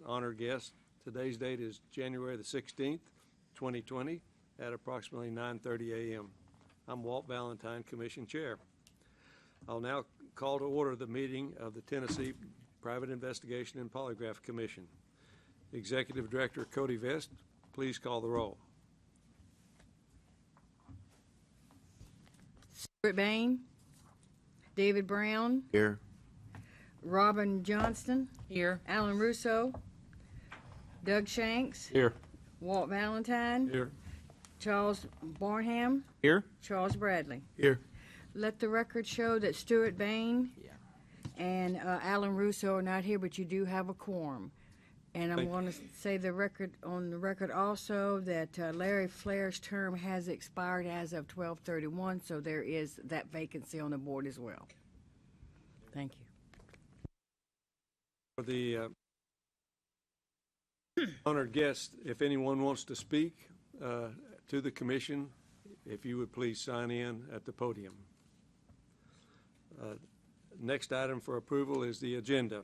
Honored guest. Today's date is January the 16th, 2020 at approximately 9:30 a.m. I'm Walt Valentine, Commission Chair. I'll now call to order the meeting of the Tennessee Private Investigation and Polygraph Commission. Executive Director Cody Vest, please call the roll. Stuart Bain, David Brown, Here. Robin Johnston, Here. Alan Russo, Doug Shanks, Here. Walt Valentine, Here. Charles Barnham, Here. Charles Bradley. Here. Let the record show that Stuart Bain and Alan Russo are not here, but you do have a quorum. And I'm going to say on the record also that Larry Flair's term has expired as of 12/31, so there is that vacancy on the board as well. Thank you. For the honored guest, if anyone wants to speak to the commission, if you would please sign in at the podium. Next item for approval is the agenda.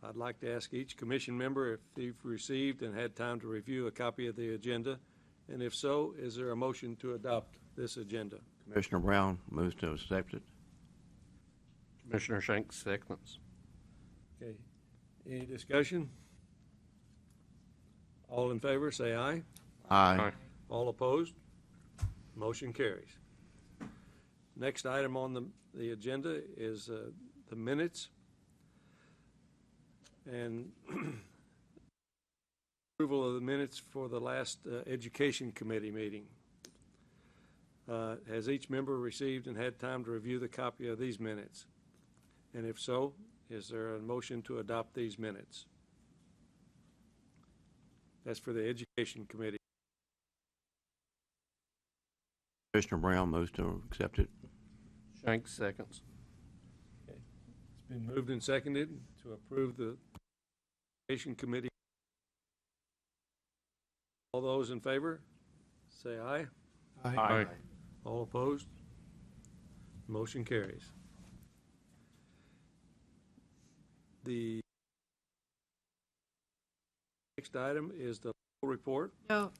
I'd like to ask each commission member if they've received and had time to review a copy of the agenda, and if so, is there a motion to adopt this agenda? Commissioner Brown moves to accept it. Commissioner Shanks seconds. Okay. Any discussion? All in favor, say aye. Aye. All opposed? Motion carries. Next item on the agenda is the minutes and approval of the minutes for the last Education Committee meeting. Has each member received and had time to review the copy of these minutes? And if so, is there a motion to adopt these minutes? That's for the Education Committee. Commissioner Brown moves to accept it. Shanks seconds. Okay. It's been moved and seconded to approve the Education Committee. All those in favor, say aye. Aye. All opposed? Motion carries. The next item is the report. No,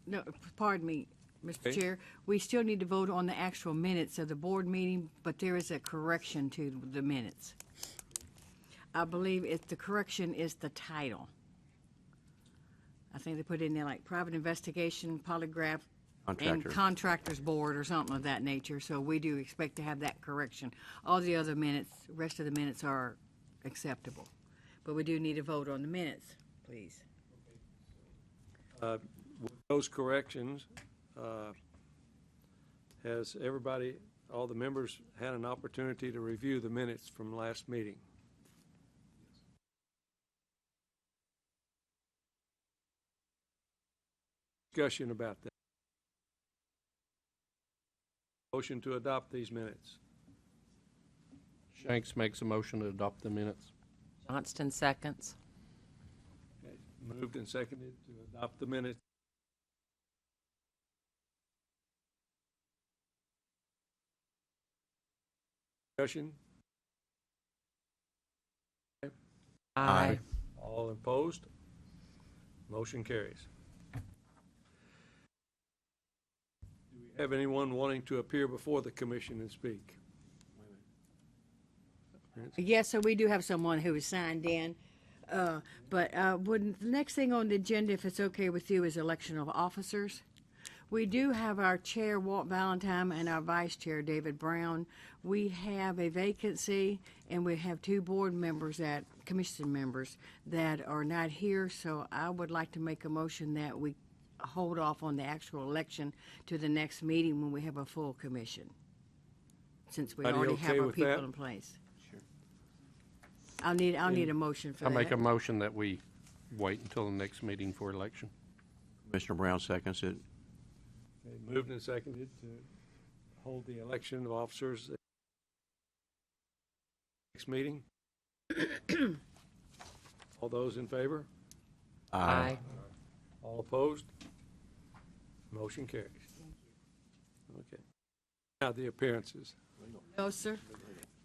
pardon me, Mr. Okay. Chair. We still need to vote on the actual minutes of the board meeting, but there is a correction to the minutes. I believe the correction is the title. I think they put in there like Private Investigation, Polygraph, and Contractor. Contractors Board or something of that nature, so we do expect to have that correction. All the other minutes, rest of the minutes are acceptable. But we do need a vote on the minutes, please. With those corrections, has everybody, all the members, had an opportunity to review the minutes from last meeting? Discussion about that. Motion to adopt these minutes. Shanks makes a motion to adopt the minutes. Johnston seconds. Okay. Moved and seconded to adopt the minutes. Discussion? Aye. All opposed? Motion carries. Do we have anyone wanting to appear before the commission and speak? Yes, so we do have someone who is signed in. But the next thing on the agenda, if it's okay with you, is election of officers. We do have our chair, Walt Valentine, and our vice chair, David Brown. We have a vacancy, and we have two board members, commission members, that are not here. So I would like to make a motion that we hold off on the actual election to the next meeting when we have a full commission, since we Everybody already have okay our with people that? in place. I'll need a motion for I that. make a motion that we wait until the next meeting for election. Commissioner Brown seconds it. Okay, moved and seconded to hold the election of officers at the next meeting. All those in favor? Aye. All opposed? Motion carries. Okay. Now the appearances. No, sir.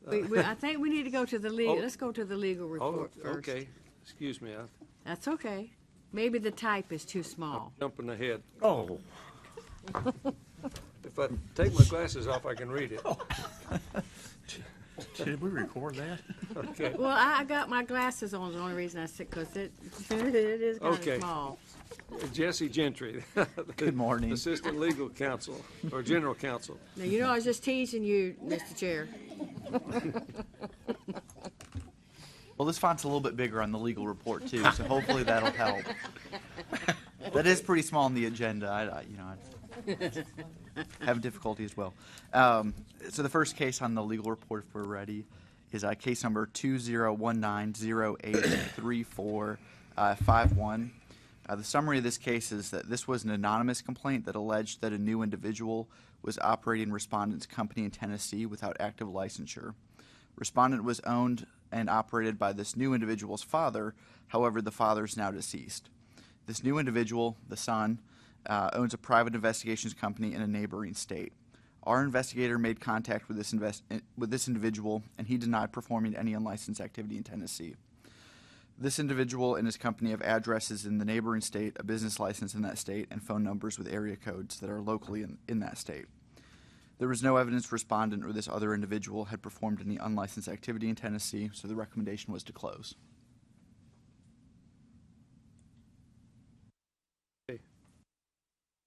I think we need to go to the legal. Let's go to the legal report first. Okay. Excuse me, I'm That's okay. Maybe the type is too small. jumping ahead. Oh. If I take my glasses off, I can read it. Did we record that? Okay. Well, I got my glasses on, is the only reason I said, because it is kind Okay. of small. Jesse Gentry. Good morning. Assistant Legal Counsel, or General Counsel. Now, you know, I was just teasing you, Mr. Chair. Well, this font's a little bit bigger on the legal report too, so hopefully that'll help. That is pretty small on the agenda. I have difficulty as well. So the first case on the legal report, if we're ready, is case number 2019-083451. The summary of this case is that this was an anonymous complaint that alleged that a new individual was operating Respondent's company in Tennessee without active licensure. Respondent was owned and operated by this new individual's father. However, the father is now deceased. This new individual, the son, owns a private investigations company in a neighboring state. Our investigator made contact with this individual, and he denied performing any unlicensed activity in Tennessee. This individual and his company have addresses in the neighboring state, a business license in that state, and phone numbers with area codes that are locally in that state. There was no evidence Respondent or this other individual had performed any unlicensed activity in Tennessee, so the recommendation was to close.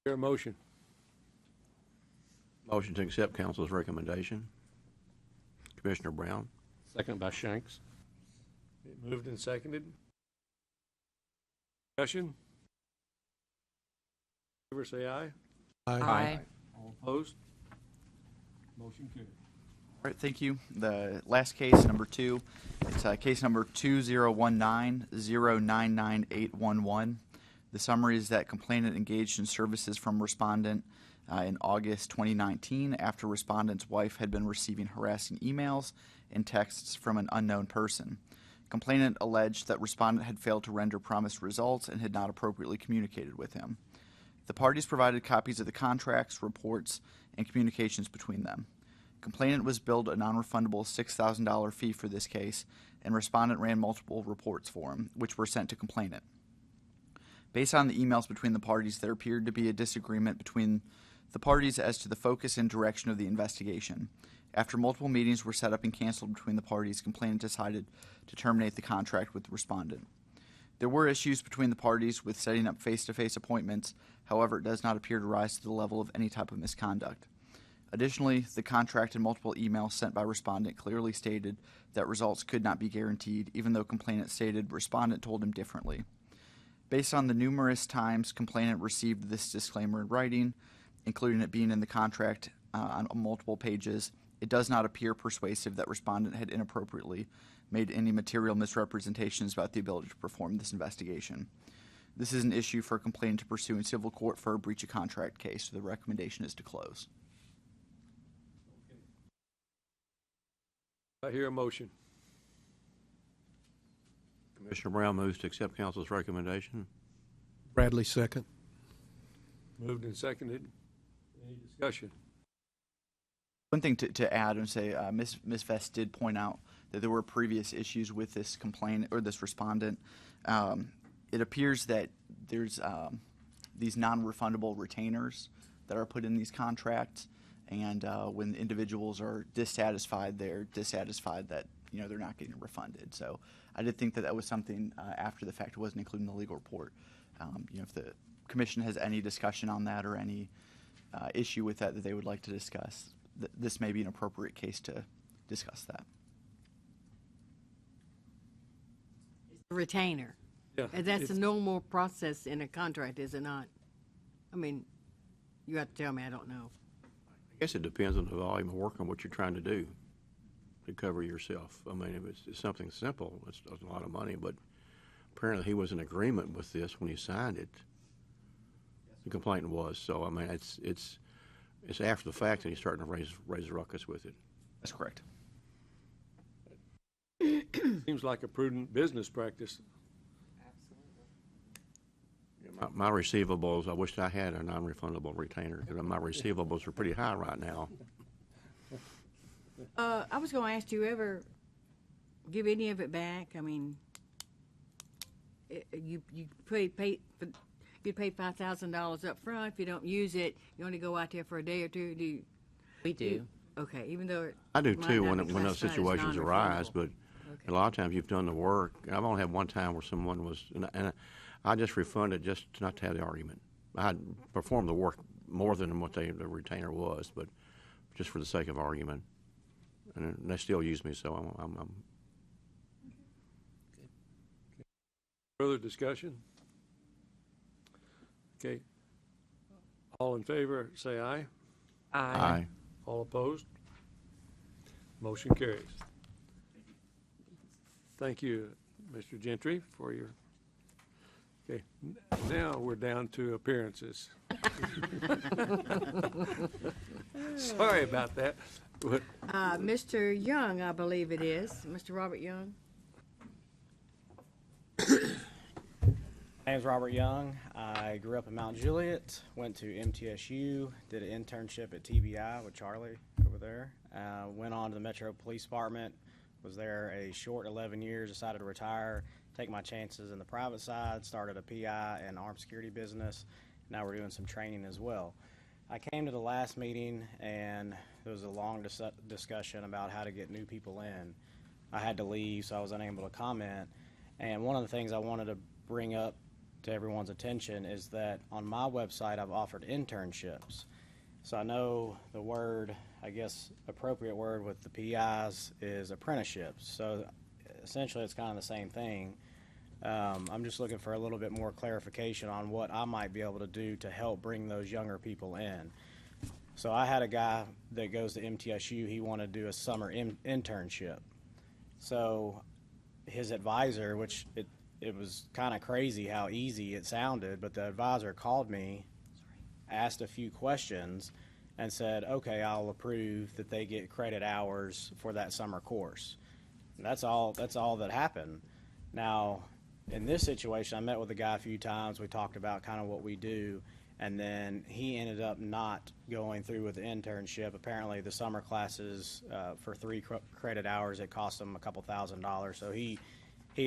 Your motion. Motion to accept council's recommendation. Commissioner Brown? Second by Shanks. Moved and seconded. Discussion? Favor say aye. Aye. All opposed? Motion carried. All right, thank you. The last case, number 2, it's case number 2019-099811. The summary is that complainant engaged in services from Respondent in August 2019 after Respondent's wife had been receiving harassing emails and texts from an unknown person. Complainant alleged that Respondent had failed to render promised results and had not appropriately communicated with him. The parties provided copies of the contracts, reports, and communications between them. Complainant was billed a non-refundable $6,000 fee for this case, and Respondent ran multiple reports for him, which were sent to complainant. Based on the emails between the parties, there appeared to be a disagreement between the parties as to the focus and direction of the investigation. After multiple meetings were set up and canceled between the parties, complainant decided to terminate the contract with the Respondent. There were issues between the parties with setting up face-to-face appointments. However, it does not appear to rise to the level of any type of misconduct. Additionally, the contract and multiple emails sent by Respondent clearly stated that results could not be guaranteed, even though complainant stated Respondent told him differently. Based on the numerous times complainant received this disclaimer in writing, including it being in the contract on multiple pages, it does not appear persuasive that Respondent had inappropriately made any material misrepresentations about the ability to perform this investigation. This is an issue for a complainant to pursue in civil court for a breach of contract case, so the recommendation is to close. I hear a motion. Commissioner Brown moves to accept council's recommendation. Bradley, second. Moved and seconded. Any discussion? One thing to add and say, Ms. Vest did point out that there were previous issues with this complaint or this Respondent. It appears that there's these non-refundable retainers that are put in these contracts, and when individuals are dissatisfied, they're dissatisfied that they're not getting refunded. So I did think that that was something after the fact. It wasn't included in the legal report. If the commission has any discussion on that or any issue with that they would like to discuss, this may be an appropriate case to discuss that. Retainer. Yeah. And that's a it's- normal process in a contract, is it not? I mean, you have to tell me, I don't know. I guess it depends on the volume of work and what you're trying to do to cover yourself. I mean, if it's something simple, it's a lot of money, but apparently he was in agreement with this when he signed it. The complainant was. So, I mean, it's after the fact that he's starting to raise ruckus with it. That's correct. Seems like a prudent business practice. My receivables, I wish I had a non-refundable retainer because my receivables are pretty high right now. I was going to ask, do you ever give any of it back? I mean, you pay you pay $5,000 up front. If you don't use it, you only go out there for a day or two. We do. Okay, even though I do might too not when be those classified as situations arise, non-refundable. but a lot of times you've done the work. I've only had one time where someone was, and I just refunded just not to have the argument. I had performed the work more than what the retainer was, but just for the sake of argument. And they still use me, so I'm Further discussion? Okay. All in favor, say aye. aye. All opposed? Motion carries. Thank you, Mr. Gentry, for your, okay, now we're down to appearances. Sorry about that. But Mr. Young, I believe it is. Mr. Robert Young. My name's Robert Young. I grew up in Mount Juliet, went to MTSU, did an internship at TBI with Charlie over there. Went on to the Metro Police Department, was there a short 11 years, decided to retire, take my chances in the private side, started a PI and armed security business. Now we're doing some training as well. I came to the last meeting and there was a long discussion about how to get new people in. I had to leave, so I was unable to comment. And one of the things I wanted to bring up to everyone's attention is that on my website I've offered internships. So I know the word, I guess appropriate word with the PIs is apprenticeships. So essentially it's kind of the same thing. I'm just looking for a little bit more clarification on what I might be able to do to help bring those younger people in. So I had a guy that goes to MTSU, he wanted to do a summer internship. So his advisor, which it was kind of crazy how easy it sounded, but the advisor called me, asked a few questions, and said, okay, I'll approve that they get credit hours for that summer course. And that's all that happened. Now, in this situation, I met with the guy a few times. We talked about kind of what we do, and then he ended up not going through with the internship. Apparently, the summer classes for 3 credit hours, it cost him a couple $1,000s. So he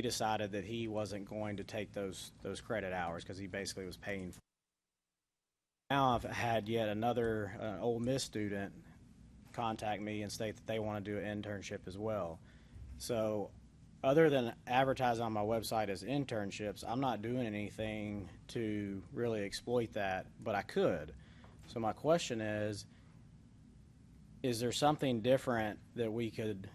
decided that he wasn't going to take those credit hours because he basically was paying for it. Now I've had yet another Ole Miss student contact me and state that they want to do an internship as well. So other than advertising on my website as internships, I'm not doing anything to really exploit that, but I could. So my question is there something different that we could,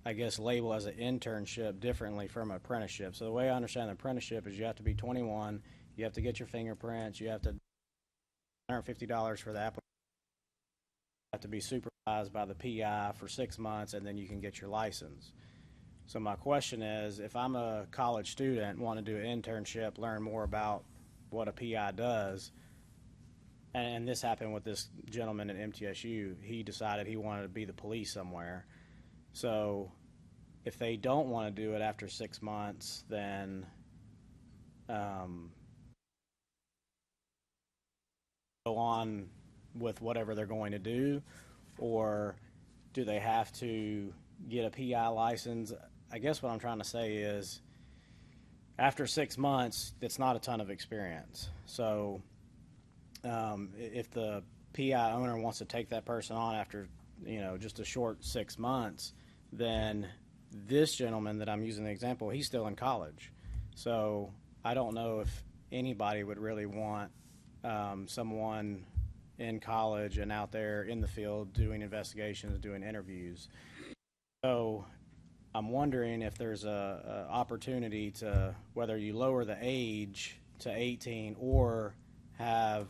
I guess, label as an internship differently from an apprenticeship? So the way I understand the apprenticeship is you have to be 21, you have to get your fingerprints, you have to $150 for the application, you have to be supervised by the PI for 6 months, and then you can get your license. So my question is, if I'm a college student, want to do an internship, learn more about what a PI does, and this happened with this gentleman at MTSU, he decided he wanted to be the police somewhere. So if they don't want to do it after 6 months, then go on with whatever they're going to do, or do they have to get a PI license? I guess what I'm trying to say is after 6 months, it's not a ton of experience. So if the PI owner wants to take that person on after, just a short 6 months, then this gentleman that I'm using the example, he's still in college. So I don't know if anybody would really want someone in college and out there in the field doing investigations, doing interviews. So I'm wondering if there's a opportunity to, whether you lower the age to 18 or have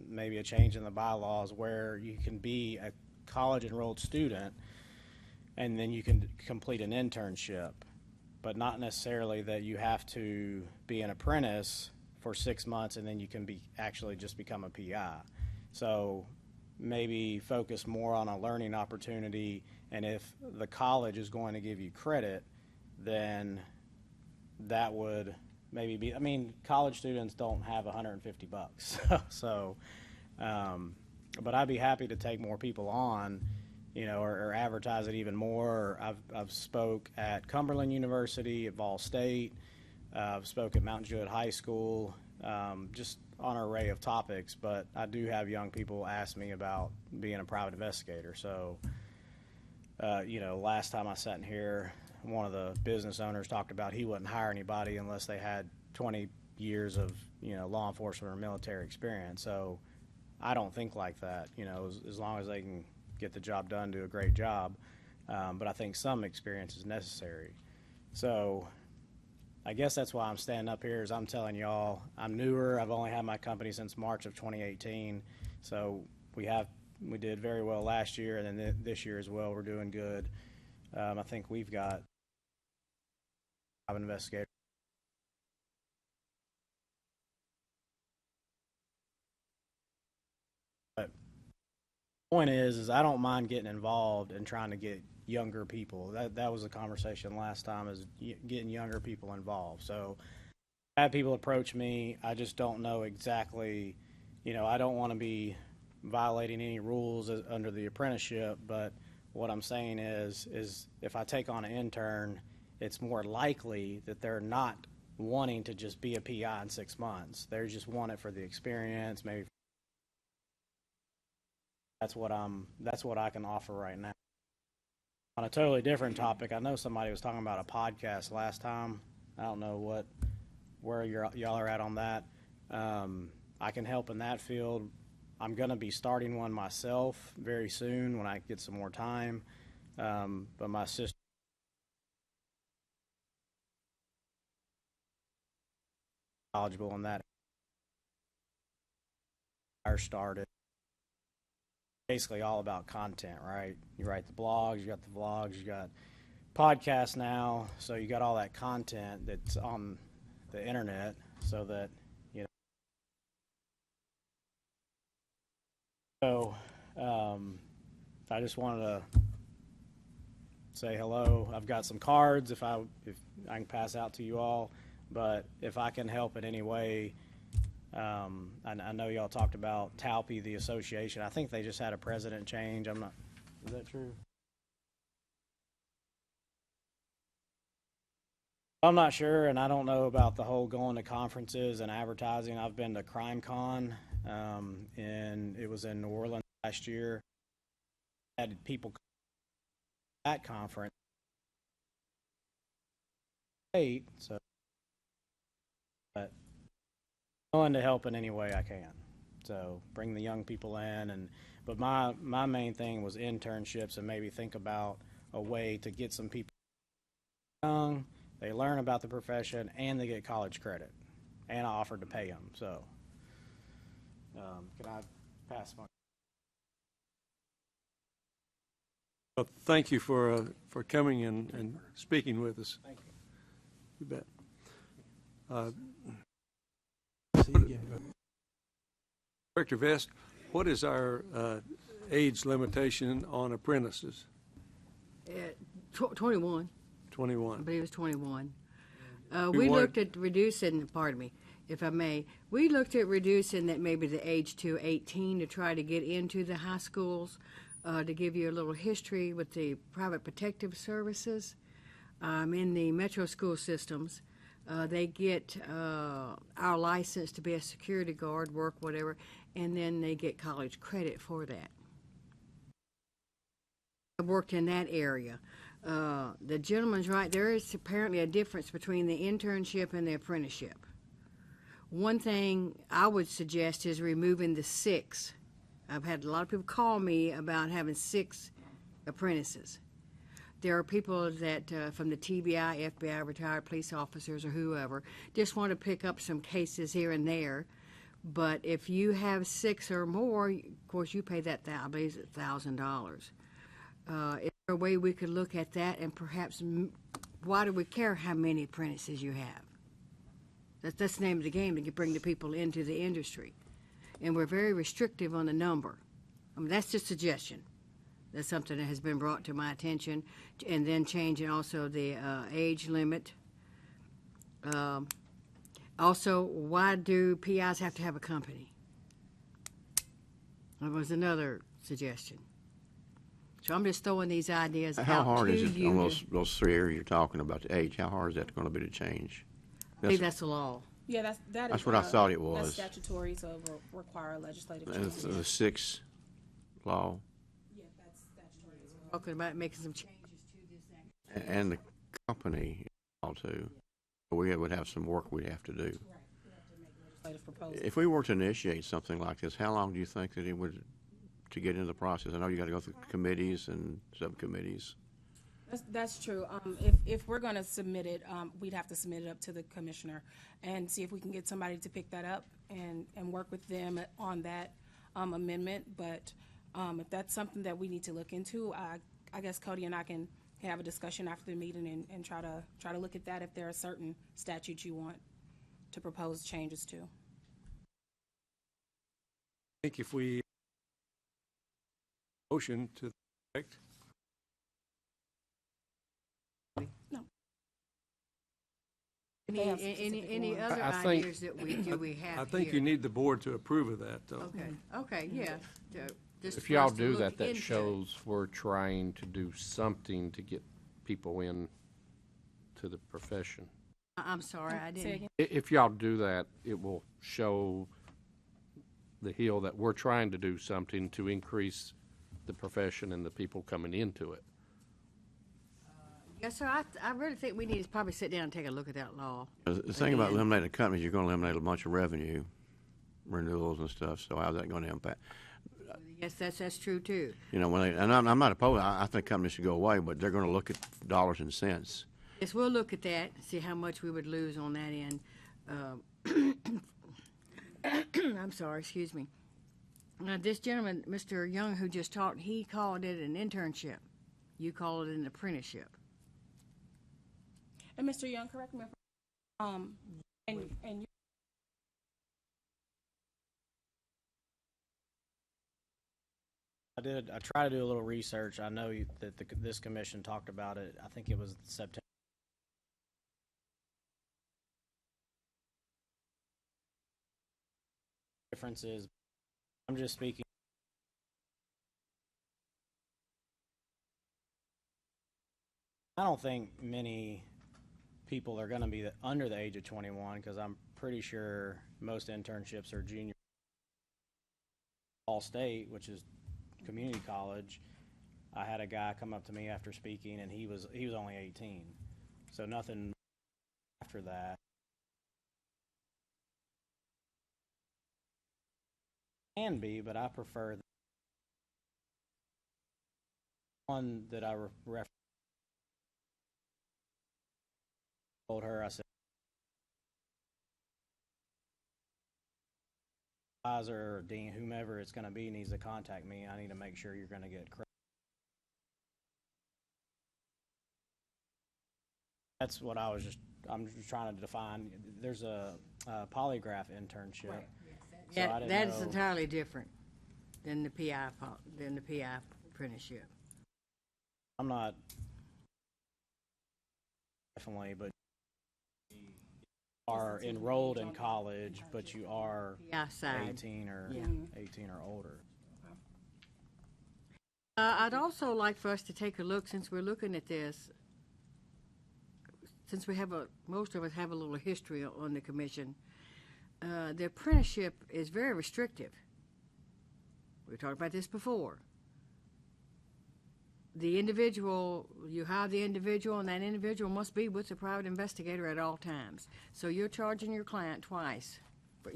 maybe a change in the bylaws where you can be a college enrolled student and then you can complete an internship, but not necessarily that you have to be an apprentice for 6 months and then you can be actually just become a PI. So maybe focus more on a learning opportunity, and if the college is going to give you credit, then that would maybe be, college students don't have $150. So, but I'd be happy to take more people on or advertise it even more. I've spoke at Cumberland University, at Vol State. I've spoke at Mount Juliet High School, just on an array of topics. But I do have young people ask me about being a private investigator. So, last time I sat in here, one of the business owners talked about he wouldn't hire anybody unless they had 20 years of, law enforcement or military experience. So I don't think like that, as long as they can get the job done, do a great job. But I think some experience is necessary. So I guess that's why I'm standing up here, is I'm telling y'all I'm newer. I've only had my company since March of 2018. So we did very well last year, and then this year as well, we're doing good. I think we've got an investigator. But the point is I don't mind getting involved and trying to get younger people. That was a conversation last time, is getting younger people involved. So I had people approach me. I just don't know exactly, I don't want to be violating any rules under the apprenticeship, but what I'm saying is if I take on an intern, it's more likely that they're not wanting to just be a PI in 6 months. They just want it for the experience, maybe. That's what I can offer right now. On a totally different topic, I know somebody was talking about a podcast last time. I don't know where y'all are at on that. I can help in that field. I'm going to be starting one myself very soon when I get some more time. But my sister knowledgeable in that. I started basically all about content, right? You write the blogs, you got the vlogs, you got podcasts now, so you got all that content that's on the internet, so that So, I just wanted to say hello. I've got some cards if I can pass out to you all, but if I can help in any way, I know y'all talked about Talpi, the association. I think they just had a president change. Is that true? I'm not sure, and I don't know about the whole going to conferences and advertising. I've been to CrimeCon, and it was in New Orleans last year. I had people at that conference. So, but I'm willing to help in any way I can. So bring the young people in, but my main thing was internships, and maybe think about a way to get some people young. They learn about the profession, and they get college credit, and I offered to pay them. So, can I pass my? Well, thank you for coming and speaking with us. Thank you. You bet. Director Vest, what is our age limitation on apprentices? 21. 21. I believe it was 21. We We want- looked at reducing, pardon me, if I may, we looked at reducing that maybe the age to 18 to try to get into the high schools. To give you a little history with the private protective services, in the metro school systems, they get our license to be a security guard, work, whatever, and then they get college credit for that. I've worked in that area. The gentleman's right. There is apparently a difference between the internship and the apprenticeship. One thing I would suggest is removing the 6. I've had a lot of people call me about having 6 apprentices. There are people that from the TBI, FBI, retired police officers, or whoever, just want to pick up some cases here and there. But if you have 6 or more, of course, you pay that, I believe it's $1,000. Is there a way we could look at that, and perhaps, why do we care how many apprentices you have? That's the name of the game, to bring the people into the industry. And we're very restrictive on the number. I mean, that's just a suggestion. That's something that has been brought to my attention. And then changing also the age limit. Also, why do PIs have to have a company? That was another suggestion. So I'm just throwing these ideas How out hard to is it you. on those three areas you're talking about, the age, how hard is that going to be to change? I believe that's the law. Yeah, that That's is, what I thought it was. That's statutory, so it will require legislative That's change. the sixth law. Yeah, that's statutory as well. Talking about making some changes to this act. And the company too. We would have some work we'd have to do. Right, we have to make legislative proposals. If we were to initiate something like this, how long do you think that it would to get into the process? I know you got to go through committees and subcommittees. That's true. If we're going to submit it, we'd have to submit it up to the commissioner and see if we can get somebody to pick that up and work with them on that amendment. But if that's something that we need to look into, I guess Cody and I can have a discussion after the meeting and try to look at that if there are certain statutes you want to propose changes to. I think if we motion to the effect, Any other I think- ideas that we have I think you here? need the board to approve of that, though. Okay, yeah. Just If for y'all us to do look that, that into it. shows we're trying to do something to get people in to the profession. I'm sorry, I Say didn't. again? If y'all do that, it will show the Hill that we're trying to do something to increase the profession and the people coming into it. Yes, sir, I really think we need to probably sit down and take a look at that law. The thing about Again. eliminating companies, you're going to eliminate a bunch of revenue, renewals and stuff. So how's that going to impact? Yes, that's true too. You know, and I'm not opposed. I think companies should go away, but they're going to look at dollars and cents. Yes, we'll look at that, see how much we would lose on that end. I'm sorry, excuse me. This gentleman, Mr. Young, who just talked, he called it an internship. You call it an apprenticeship. And Mr. Young, correct me if and you I tried to do a little research. I know that this commission talked about it. I think it was September. Differences. I'm just speaking. I don't think many people are going to be under the age of 21 because I'm pretty sure most internships are junior. All State, which is community college, I had a guy come up to me after speaking, and he was only 18, so nothing after that. Can be, but I prefer the one that I referenced. Told her, I said, or dean, whomever it's going to be, needs to contact me. I need to make sure you're going to get credit. That's what I'm just trying to define. There's a polygraph internship. Right. So I didn't That is know- entirely different than the PI apprenticeship. I'm not definitely, but you are enrolled in college, but you are PI side. 18 or Yeah. 18 or older. I'd also like for us to take a look, since we're looking at this, since most of us have a little history on the commission, the apprenticeship is very restrictive. We talked about this before. The individual, you hire the individual, and that individual must be with the private investigator at all times. So you're charging your client twice, but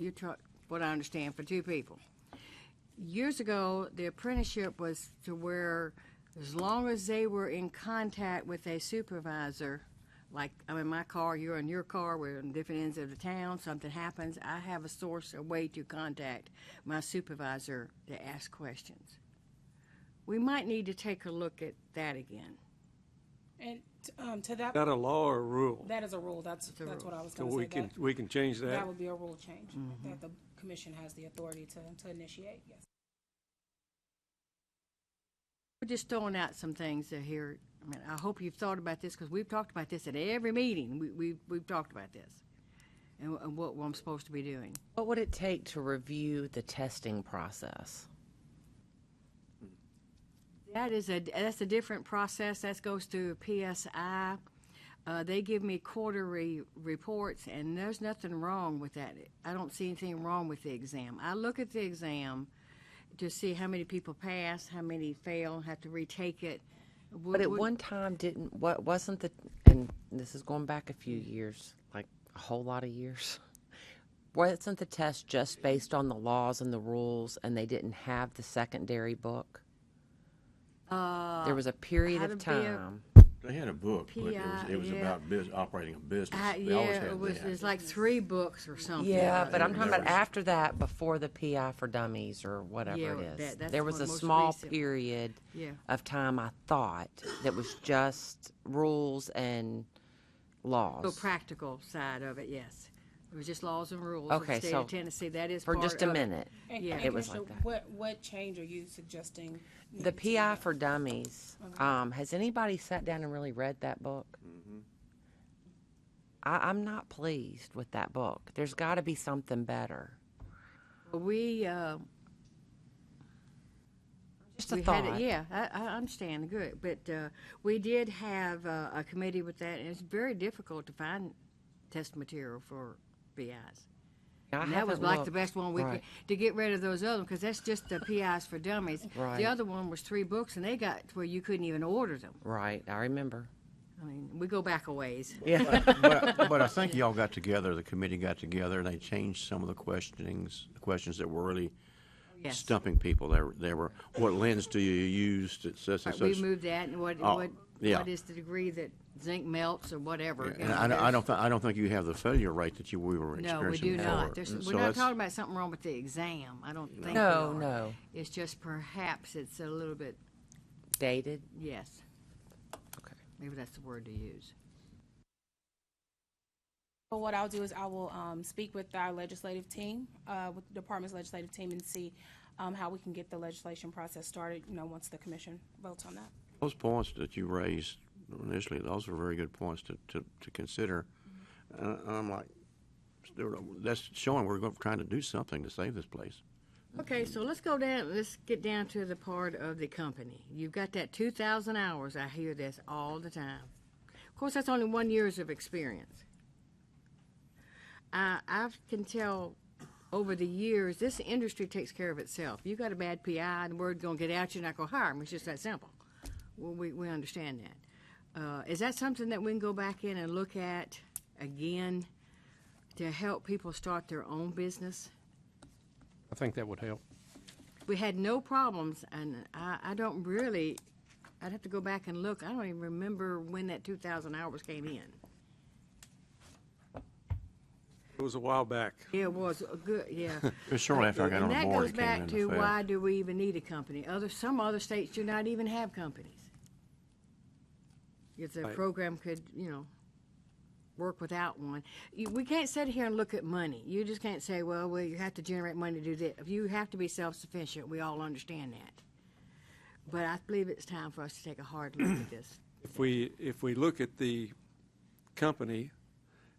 what I understand, for two people. Years ago, the apprenticeship was to where, as long as they were in contact with a supervisor, like I'm in my car, you're in your car, we're on different ends of the town, something happens, I have a source, a way to contact my supervisor to ask questions. We might need to take a look at that again. and to that, Is that a law or a rule? that is a rule. That's a what I was So going to say. we can change That that? would be a rule change that the commission has the authority to initiate. Yes. We're just throwing out some things that here. I mean, I hope you've thought about this, because we've talked about this at every meeting. We've talked about this and what I'm supposed to be doing. What would it take to review the testing process? That's a different process. That goes through PSI. They give me quarterly reports, and there's nothing wrong with that. I don't see anything wrong with the exam. I look at the exam to see how many people pass, how many fail, have to retake it. But at one time, wasn't the, and this is going back a few years, like a whole lot of years, wasn't the test just based on the laws and the rules, and they didn't have the secondary book? There was a period how of to be a- time. They had a book, but it was yeah. about operating a business. They Yeah, always had it was. that. It's like 3 books or something. Yeah, but I'm there talking about was- after that, before the PI for Dummies or whatever Yeah, it is. that's There was one a most small recent. period Yeah. of time, I thought, that was just rules and laws. The practical side of it, yes. It was just laws and rules Okay, of the state so of Tennessee. That is for part just a of it. minute. And- Yeah. and It was Commissioner, like that. What change are you suggesting? The needed to be PI done? for Dummies. Has anybody sat down and really read that book? I'm not pleased with that book. There's got to be something better. We Just a we thought. had it. Yeah, I understand. Good, but we did have a committee with that, and it's very difficult to find test material for PIs. I And that was haven't like the looked. best one we could Right. to get rid of those other because that's just the PIs for dummies. Right. The other one was 3 books, and they got to where you couldn't even order them. Right, I remember. I mean, we go back a ways. Yeah. But I think y'all got together, the committee got together, and they changed some of the questions that were really Yes. stumping people. They were, what lens do you use to such and Right, we such? moved that, and what yeah. what is the degree that zinc melts or whatever. you And know, I there's- don't think you have the failure rate that we were No, experiencing we do before. not. So We're not that's- talking about something wrong with the exam. I don't think. No, we are. no. It's just perhaps it's a little bit. Dated? Yes. Okay. Maybe that's the word to use. Well, what I'll do is I will speak with our legislative team, with the department's legislative team, and see how we can get the legislation process started, once the commission votes on that. Those points that you raised initially, those were very good points to consider. And I'm like, that's showing we're trying to do something to save this place. Okay, so let's go down. Let's get down to the part of the company. You've got that 2,000 hours. I hear this all the time. Of course, that's only 1 year of experience. I can tell over the years, this industry takes care of itself. You got a bad PI, and the word's going to get out, you're not going to hire them. It's just that simple. Well, we understand that. Is that something that we can go back in and look at again to help people start their own business? I think that would help. We had no problems, and I don't really, I'd have to go back and look. I don't even remember when that 2,000 hours came in. It was a while back. Yeah, it was good, yeah. It was shortly after I got on the board. And that goes it came back into to effect. why do we even need a company? Some other states do not even have companies. If the Right. program could, work without one. We can't sit here and look at money. You just can't say, well, you have to generate money to do this. You have to be self-sufficient. We all understand that. But I believe it's time for us to take a hard look at this. If we look at the company,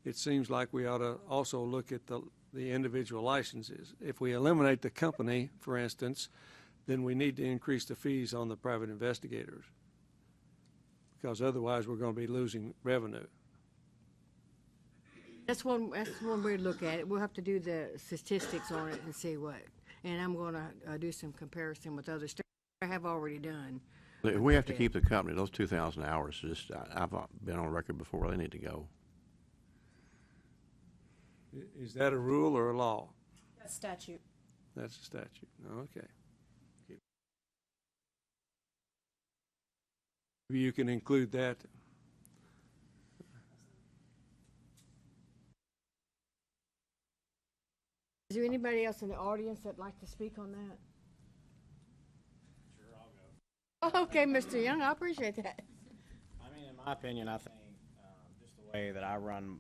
it seems like we ought to also look at the individual licenses. If we eliminate the company, for instance, then we need to increase the fees on the private investigators, because otherwise we're going to be losing revenue. That's one way to look at it. We'll have to do the statistics on it and see what. And I'm going to do some comparison with other states. I have already done. If we have to Okay. keep the company, those 2,000 hours, I've been on record before, they need to go. Is that a rule or a law? That's statute. That's a statute. Okay. Maybe you can include that. Is there anybody else in the audience that'd like to speak on that? Sure, I'll go. Okay, Mr. Young, I appreciate that. I mean, in my opinion, I think just the way that I run,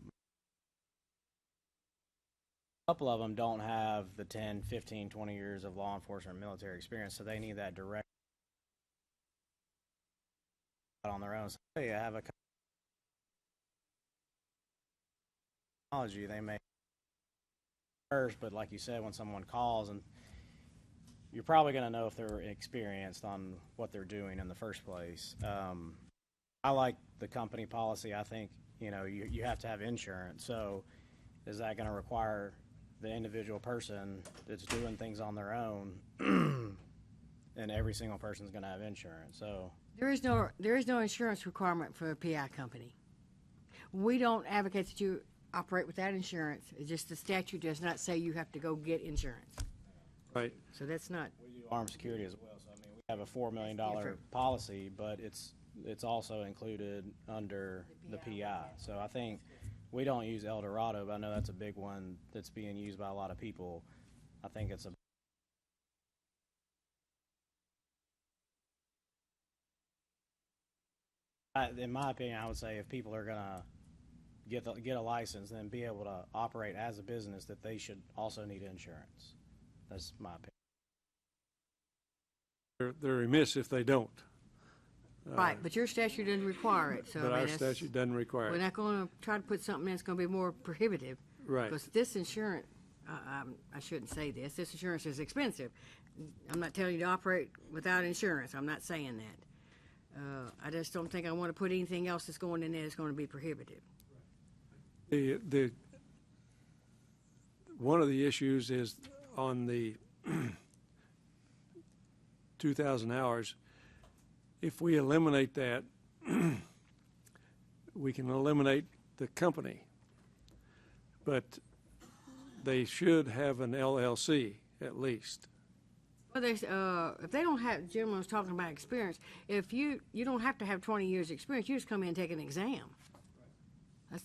a couple of them don't have the 10, 15, 20 years of law enforcement and military experience, so they need that direct on their own. So, hey, I have a technology, they may first, but like you said, when someone calls and you're probably going to know if they're experienced on what they're doing in the first place. I like the company policy. I think, you have to have insurance. So is that going to require the individual person that's doing things on their own? And every single person's going to have insurance. So There is no insurance requirement for a PI company. We don't advocate that you operate without insurance. It's just the statute does not say you have to go get insurance. Right. So that's not. we do armed security as well. So I mean, we have a $4 million different. policy, but it's also included under the PI. So I think we don't use El Dorado, but I know that's a big one that's being used by a lot of people. I think it's a in my opinion, I would say if people are gonna get a license and be able to operate as a business, that they should also need insurance. That's my opinion. They're remiss if they don't. Right, but your statute doesn't require it, so I But mean, our that's- statute doesn't require we're it. not going to try to put something that's going to be more prohibitive. Right. Because this insurance, I shouldn't say this. This insurance is expensive. I'm not telling you to operate without insurance. I'm not saying that. I just don't think I want to put anything else that's going in there that's going to be prohibitive. The one of the issues is on the 2,000 hours. If we eliminate that, we can eliminate the company, but they should have an LLC at least. Well, if they don't have, Jim was talking about experience. If you don't have to have 20 years experience, you just come in and take an exam.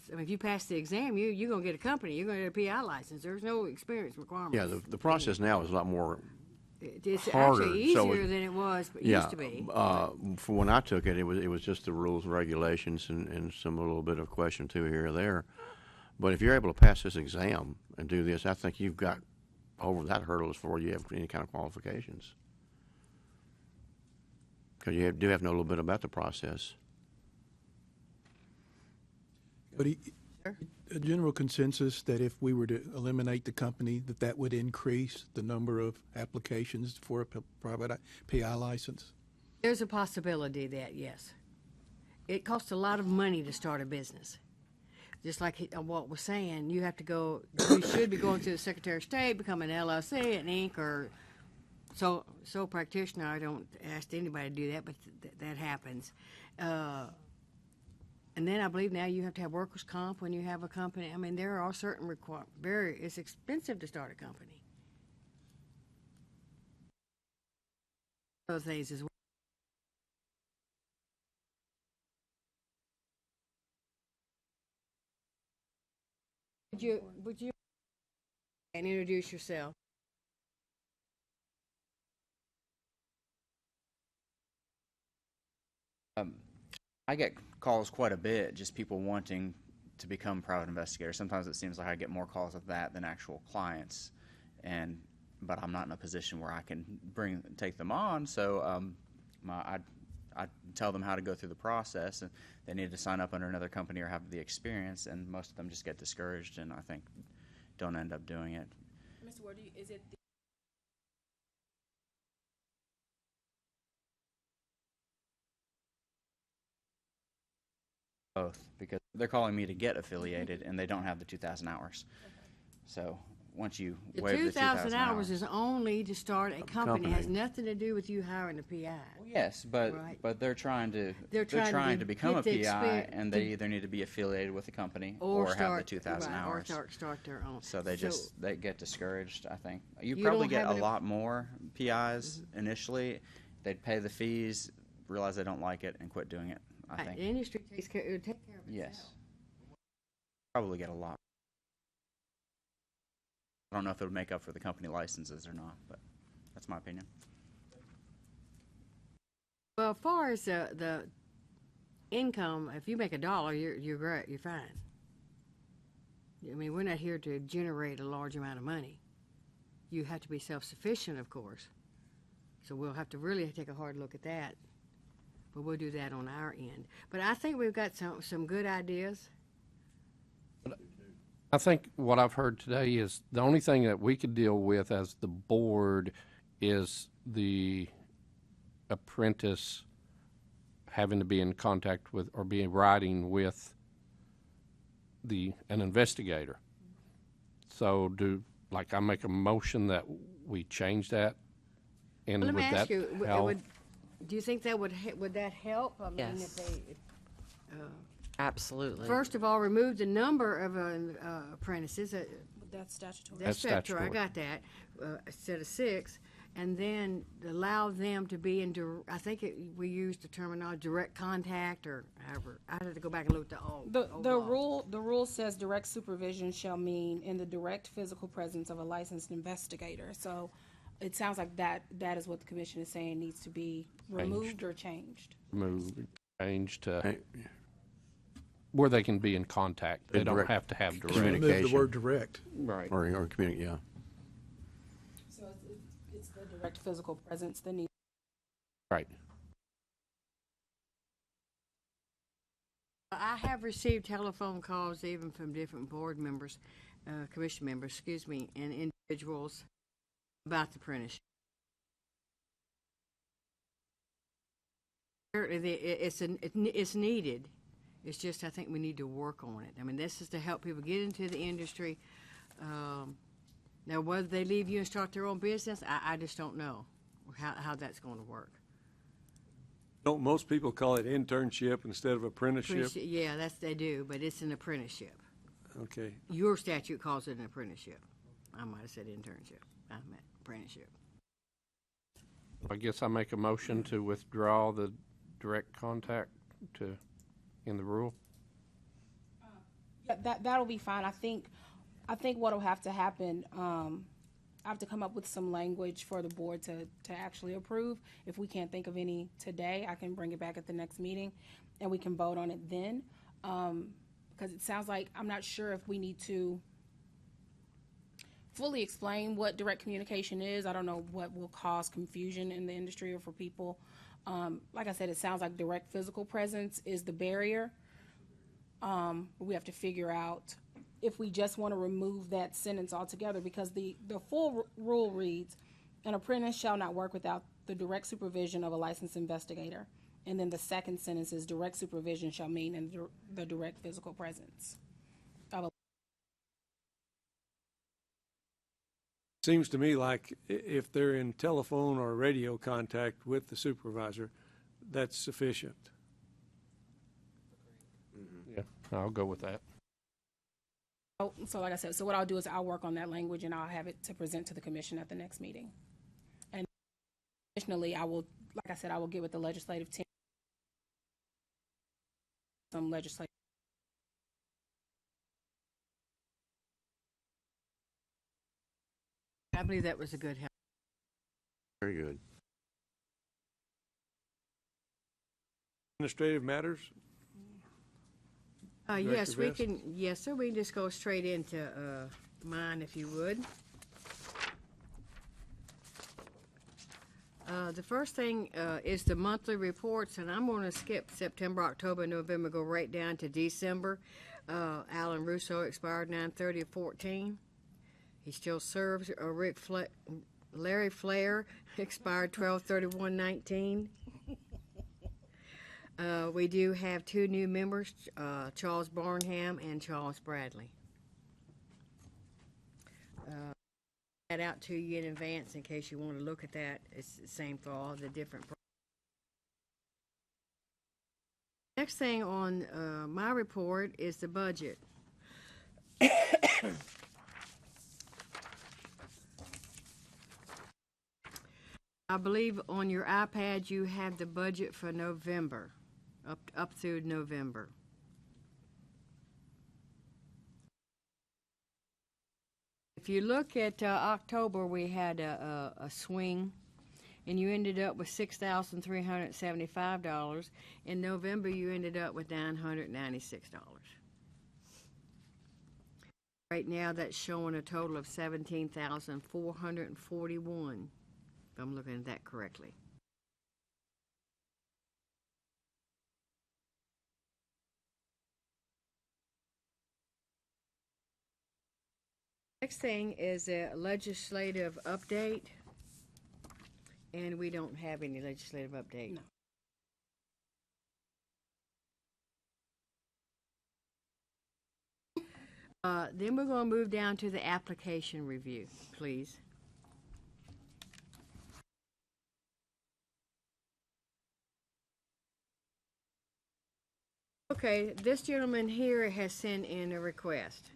If you pass the exam, you're going to get a company. You're going to get a PI license. There's no experience requirement. Yeah, the process now is a lot more. It's harder, actually so easier than it was, but Yeah, used to be. for when I took it, it was just the rules and regulations and some little bit of question too here or there. But if you're able to pass this exam and do this, I think you've got over that hurdle before you have any kind of qualifications. Because you do have to know a little bit about the process. But a general consensus that if we were to eliminate the company, that would increase the number of applications for a private PI license? There's a possibility that, yes. It costs a lot of money to start a business. Just like Walt was saying, you have to go, you should be going to the Secretary of State, become an LLC, an Inc., or sole practitioner. I don't ask anybody to do that, but that happens. And then I believe now you have to have workers' comp when you have a company. I mean, there are certain requirements. It's expensive to start a company. Those things as well. Would you and introduce yourself? I get calls quite a bit, just people wanting to become private investigators. Sometimes it seems like I get more calls of that than actual clients, but I'm not in a position where I can take them on. So I tell them how to go through the process, and they need to sign up under another company or have the experience. And most of them just get discouraged, and I think don't end up doing it. Mr. Ward, is it Both, because they're calling me to get affiliated, and they don't have the 2,000 hours. So once you The waive the 2,000 2,000 hours is only to start a company. It has company. nothing to do with you hiring a PI. Well, yes, but Right. but they're trying to trying to become get a the PI, experience and to- they either need to be affiliated with the company Or have start the 2,000 right, hours. Or start their own. So they get discouraged. I think you You probably don't get a have it- lot more PIs initially. They'd pay the fees, realize they don't like it, and quit doing it. I Right, think the industry takes care of itself. yes, probably get a lot. I don't know if it would make up for the company licenses or not, but that's my opinion. Well, as far as the income, if you make $1, you're great. You're fine. I mean, we're not here to generate a large amount of money. You have to be self-sufficient, of course. So we'll have to really take a hard look at that. But we'll do that on our end. But I think we've got some good ideas. I think what I've heard today is the only thing that we could deal with as the board is the apprentice having to be in contact with or be writing with an investigator. So I make a motion that we change that, and Let me would ask that you, help? do you think that would that help? I mean, Yes. if Absolutely. first of all, remove the number of apprentices. That's statutory. That's statutory. I statutory. got that. Instead of 6, and then allow them to be in. I think we used the terminology direct contact, or however. I had to go back and look at the old. The rule says direct supervision shall mean in the direct physical presence of a licensed investigator. So it sounds like that is what the commission is saying needs to be removed or changed. Change to Hey, where they can be in contact. They don't Direct have to have direct. Remove the Communication. word direct. Right. or communicate, yeah. So it's the direct physical presence that needs. Right. I have received telephone calls even from different board members, commission members, excuse me, and individuals about the apprenticeship. Apparently, it's needed. It's just I think we need to work on it. I mean, this is to help people get into the industry. Now, whether they leave you and start their own business, I just don't know how that's going to work. Don't most people call it internship instead of apprenticeship? Yeah, they do, but it's an apprenticeship. Okay. Your statute calls it an apprenticeship. I might have said internship. I meant apprenticeship. I guess I make a motion to withdraw the direct contact in the rule. Yeah, that'll be fine. I think what'll have to happen, I have to come up with some language for the board to actually approve. If we can't think of any today, I can bring it back at the next meeting, and we can vote on it then. Because it sounds like, I'm not sure if we need to fully explain what direct communication is. I don't know what will cause confusion in the industry or for people. Like I said, it sounds like direct physical presence is the barrier. We have to figure out if we just want to remove that sentence altogether, because the full rule reads, an apprentice shall not work without the direct supervision of a licensed investigator. And then the second sentence is direct supervision shall mean in the direct physical presence of a. Seems to me like if they're in telephone or radio contact with the supervisor, that's sufficient. Yeah, I'll go with that. So like I said, so what I'll do is I'll work on that language and I'll have it to present to the commission at the next meeting. And additionally, I will get with the legislative team. Some legislative. I believe that was a good help. Very good. Administrative matters? Yes, Director we Vest? can. Yes, sir. We can just go straight into mine, if you would. The first thing is the monthly reports, and I'm going to skip September, October, November, go right down to December. Alan Russo expired 9/30/14. He still serves. Larry Flair expired 12/31/19. We do have 2 new members, Charles Barnham and Charles Bradley. That out to you in advance in case you want to look at that. It's the same for all the different. Next thing on my report is the budget. I believe on your iPad you have the budget for November, up through November. If you look at October, we had a swing, and you ended up with $6,375. In November, you ended up with $996. Right now, that's showing a total of $17,441. If I'm looking at that correctly. Next thing is a legislative update. And we don't have any legislative update. No. Then we're going to move down to the application review, please. Okay, this gentleman here has sent in a request.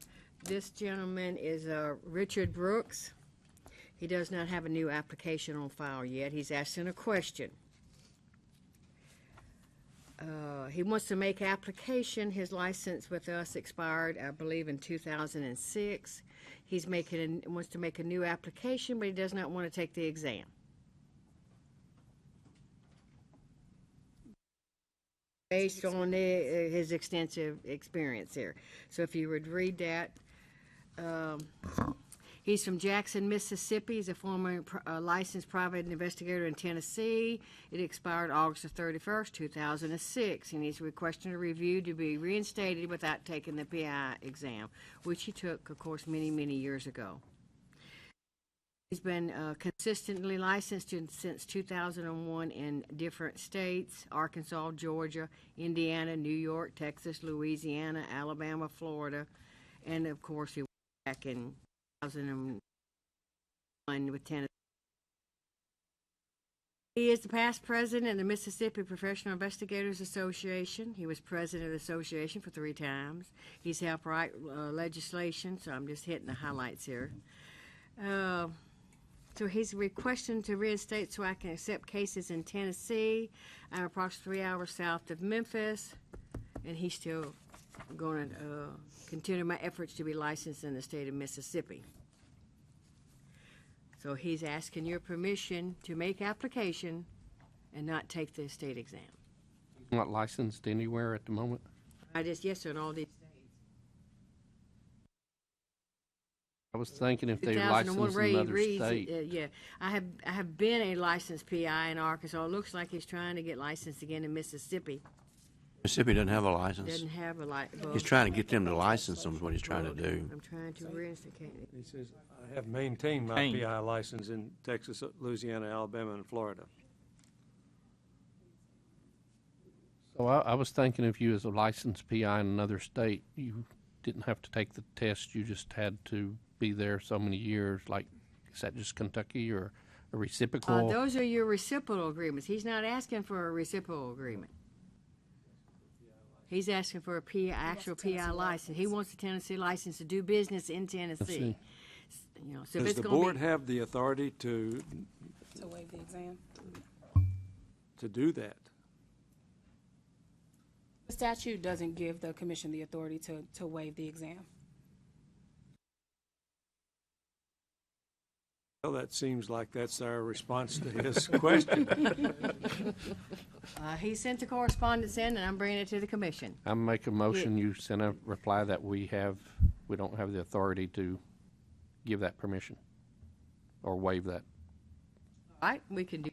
This gentleman is Richard Brooks. He does not have a new application on file yet. He's asking a question. He wants to make application. His license with us expired, I believe, in 2006. He's wants to make a new application, but he does not want to take the exam. Based on his extensive experience here. So if you would read that. He's from Jackson, Mississippi. He's a former licensed private investigator in Tennessee. It expired August the 31st, 2006, and he's requesting a review to be reinstated without taking the PI exam, which he took, of course, many, many years ago. He's been consistently licensed since 2001 in different states: Arkansas, Georgia, Indiana, New York, Texas, Louisiana, Alabama, Florida, and, of course, he was back in 2001 with Tennessee. He is the past president of the Mississippi Professional Investigators Association. He was president of the association for 3 times. He's helped write legislation, so I'm just hitting the highlights here. So he's requesting to reinstate so I can accept cases in Tennessee. I'm approximately 3 hours south of Memphis, and he's still going to continue my efforts to be licensed in the state of Mississippi. So he's asking your permission to make application and not take the state exam. Not licensed anywhere at the moment? Yes, sir, in all these. I was thinking if they 2001 licensed in another reads, state. yeah, I have been a licensed PI in Arkansas. It looks like he's trying to get licensed again in Mississippi. Mississippi doesn't have a license. Doesn't have a license. He's trying to get them to license them is what he's trying to do. I'm trying to reinstate. He says, I have maintained my PI license in Texas, Louisiana, Alabama, and Florida. So I was thinking if you as a licensed PI in another state, you didn't have to take the test. You just had to be there so many years. Like, is that just Kentucky or a reciprocal? Those are your reciprocal agreements. He's not asking for a reciprocal agreement. He's asking for a actual PI license. He wants a Tennessee license to do business in Tennessee. You know, so if Does it's the gonna board have the authority to waive the exam. do that? The statute doesn't give the commission the authority to waive the exam. Well, that seems like that's our response to his question. he sent the correspondence in, and I'm bringing it to the commission. I make a motion, you send a reply that we don't have the authority to give that permission or waive that. All right, we can do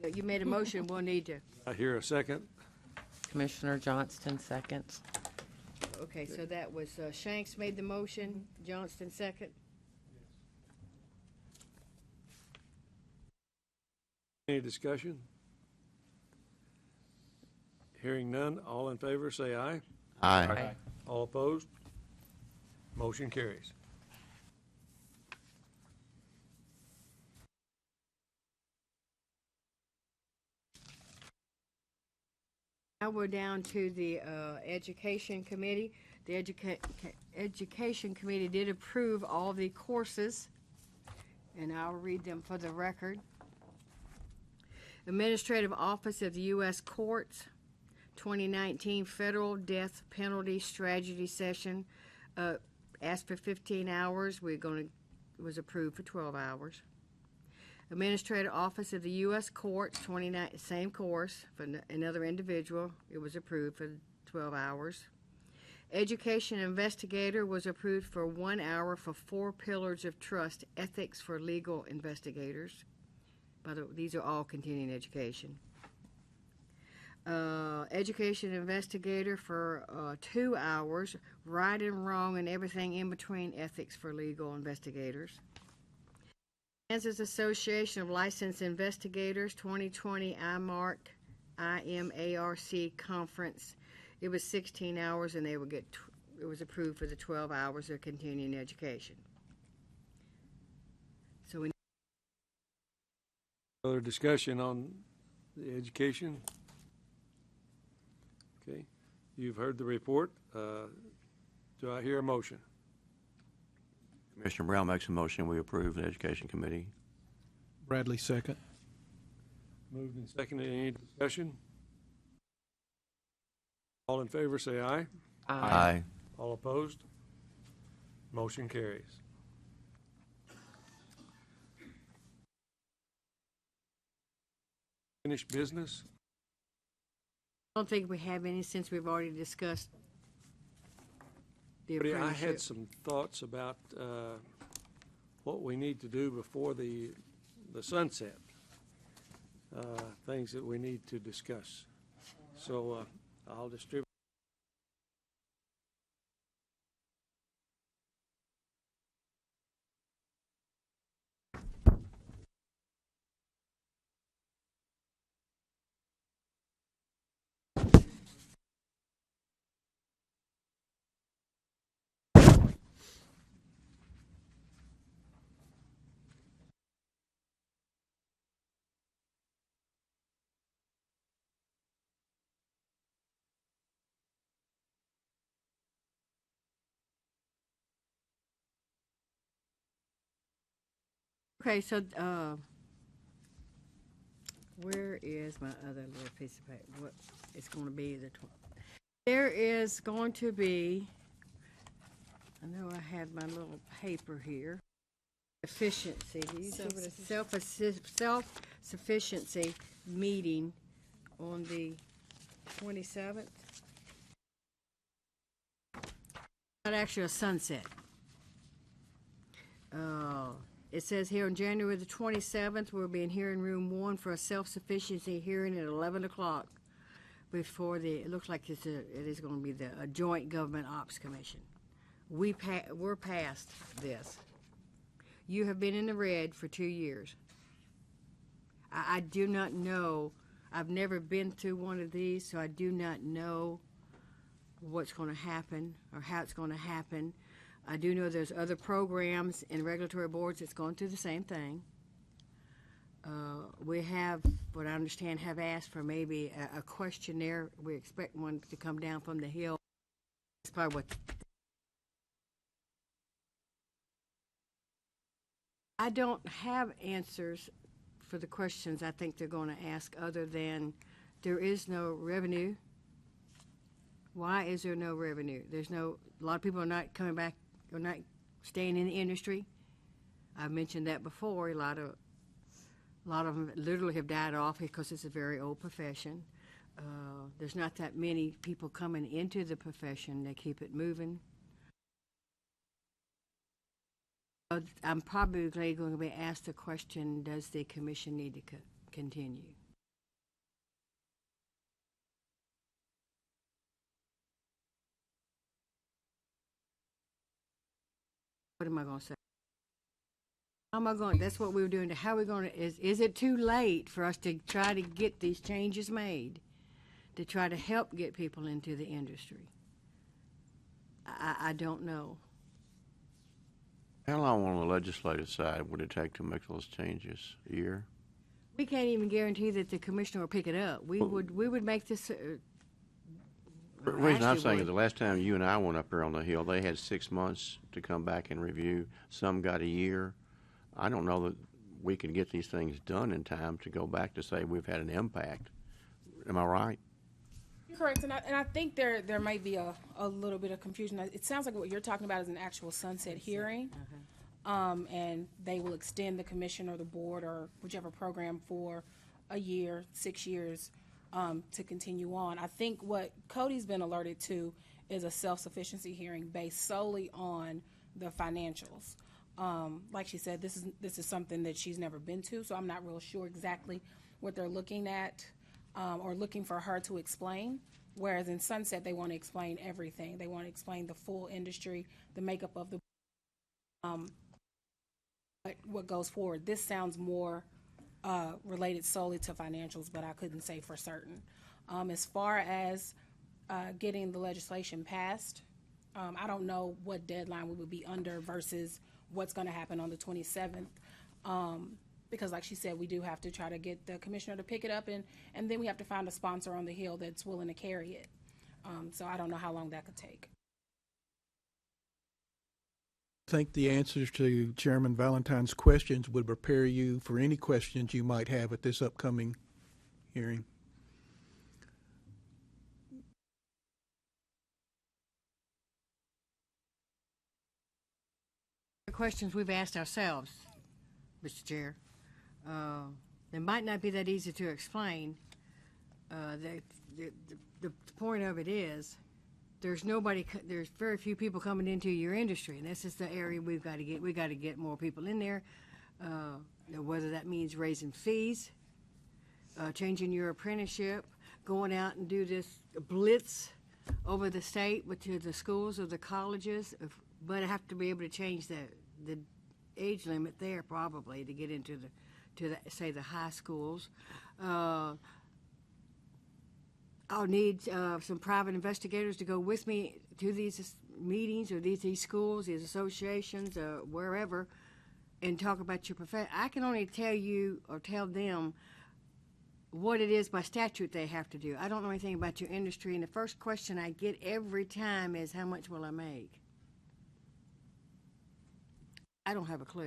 that. You made a motion, we'll need to. I hear a second. Commissioner Johnston seconds. Okay, so that was Shanks made the motion, Johnston second. Any discussion? Hearing none, all in favor say aye. Aye. All opposed? Motion carries. Now we're down to the Education Committee. The Education Committee did approve all the courses, and I'll read them for the record. Administrative Office of the U.S. Courts, 2019 Federal Death Penalty Strategy Session. Asked for 15 hours. It was approved for 12 hours. Administrative Office of the U.S. Courts, 29, same course for another individual. It was approved for 12 hours. Education Investigator was approved for 1 hour for 4 Pillars of Trust, Ethics for Legal Investigators. By the way, these are all continuing education. Education Investigator for 2 hours, right and wrong and everything in between, Ethics for Legal Investigators. Kansas Association of Licensed Investigators 2020 IMARC Conference. It was 16 hours, and they would get. It was approved for the 12 hours of continuing education. So we. Other discussion on the education? Okay, you've heard the report. Do I hear a motion? Commissioner Brown makes a motion, we approve the Education Committee. Bradley, second. Moved and seconded. Any discussion? All in favor, say aye. Aye. All opposed? Motion carries. Finished business? I don't think we have any since we've already discussed the I apprenticeship. had some thoughts about what we need to do before the sunset, things that we need to discuss. So I'll distribute. Okay, so where is my other little piece of paper? What it's going to be there is going to be. I know I had my little paper here. Efficiency. Do you see what a self-sufficiency meeting on the 27th? Not actually a sunset. It says here on January the 27th, we'll be in hearing room 1 for a self-sufficiency hearing at 11 o'clock before it looks like it is going to be a joint government ops commission. We're past this. You have been in the red for 2 years. I do not know. I've never been through one of these, so I do not know what's going to happen or how it's going to happen. I do know there's other programs and regulatory boards that's going through the same thing. We have, what I understand, have asked for maybe a questionnaire. We expect one to come down from the Hill. That's probably what. I don't have answers for the questions I think they're going to ask other than there is no revenue. Why is there no revenue? A lot of people are not coming back. Are not staying in the industry. I've mentioned that before. A lot of them literally have died off because it's a very old profession. There's not that many people coming into the profession. They keep it moving. I'm probably going to be asked the question, does the commission need to continue? What am I going to say? How am I going? That's what we were doing. How are we going to? Is it too late for us to try to get these changes made, to try to help get people into the industry? I don't know. How long on the legislative side would it take to make those changes? A year? We can't even guarantee that the commissioner will pick it up. We would make this. The reason I'm saying is the last time you and I went up here on the Hill, they had 6 months to come back and review. Some got a year. I don't know that we can get these things done in time to go back to say we've had an impact. Am I right? You're correct, and I think there might be a little bit of confusion. It sounds like what you're talking about is an actual sunset hearing, and they will extend the commission or the board or whichever program for a year, 6 years, to continue on. I think what Cody's been alerted to is a self-sufficiency hearing based solely on the financials. Like she said, this is something that she's never been to, so I'm not real sure exactly what they're looking at or looking for her to explain. Whereas in Sunset, they want to explain everything. They want to explain the full industry, the makeup of the what goes forward. This sounds more related solely to financials, but I couldn't say for certain. As far as getting the legislation passed, I don't know what deadline we would be under versus what's going to happen on the 27th. Because like she said, we do have to try to get the commissioner to pick it up, and then we have to find a sponsor on the Hill that's willing to carry it. So I don't know how long that could take. I think the answers to Chairman Valentine's questions would prepare you for any questions you might have at this upcoming hearing. The questions we've asked ourselves, Mr. Chair. They might not be that easy to explain. The point of it is, there's very few people coming into your industry, and this is the area we've got to get. We've got to get more people in there, whether that means raising fees, changing your apprenticeship, going out and do this blitz over the state to the schools or the colleges. But I have to be able to change the age limit there probably to get into say the high schools. I'll need some private investigators to go with me to these meetings or these schools, these associations, wherever, and talk about your profession. I can only tell you or tell them what it is by statute they have to do. I don't know anything about your industry, and the first question I get every time is, how much will I make? I don't have a clue.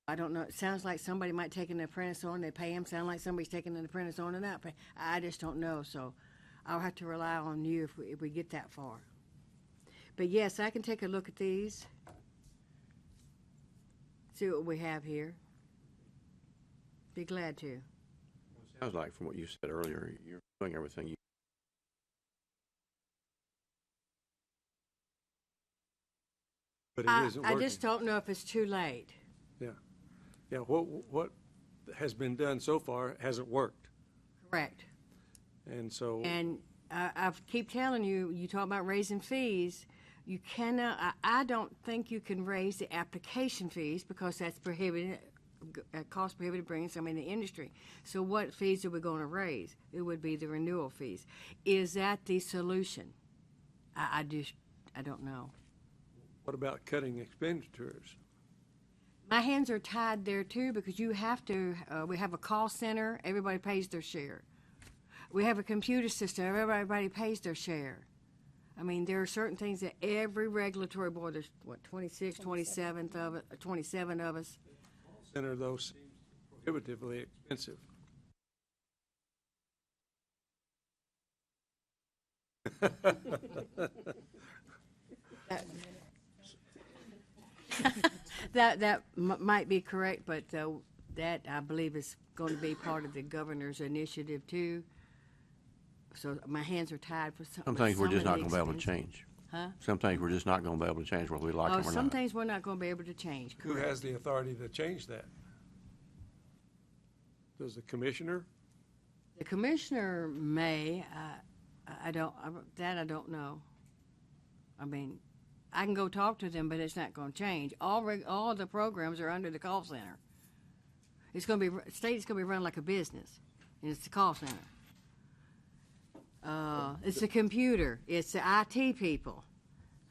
I don't know. It sounds like somebody might take an apprentice on. They pay him. Sound like somebody's taking an apprentice on and not pay. I just don't know. So I'll have to rely on you if we get that far. But yes, I can take a look at these. See what we have here. Be glad to. Sounds like from what you said earlier, you're doing everything you. But it isn't working. I just don't know if it's too late. Yeah. Yeah, what has been done so far hasn't worked. Correct. And so. And I keep telling you, you talk about raising fees. You cannot, I don't think you can raise the application fees because that's prohibited, cost prohibitive bringing somebody in the industry. So what fees are we going to raise? It would be the renewal fees. Is that the solution? I don't know. What about cutting expenditures? My hands are tied there too because you have to, we have a call center, everybody pays their share. We have a computer system, everybody pays their share. I mean, there are certain things that every regulatory board, there's what, 27 of us. Center, though, seems prohibitively expensive. That might be correct, but that I believe is going to be part of the governor's initiative too. So my hands are tied for Some things we're just not going to be able to change. Huh? Some things we're just not going to be able to change whether we like them or not. Some things we're not going to be able to change. Who Correct. has the authority to change that? Does the commissioner? The commissioner may. I don't know. I mean, I can go talk to them, but it's not going to change. All the programs are under the call center. It's going to be state's going to be run like a business, and it's the call center. It's the computer. It's the IT people.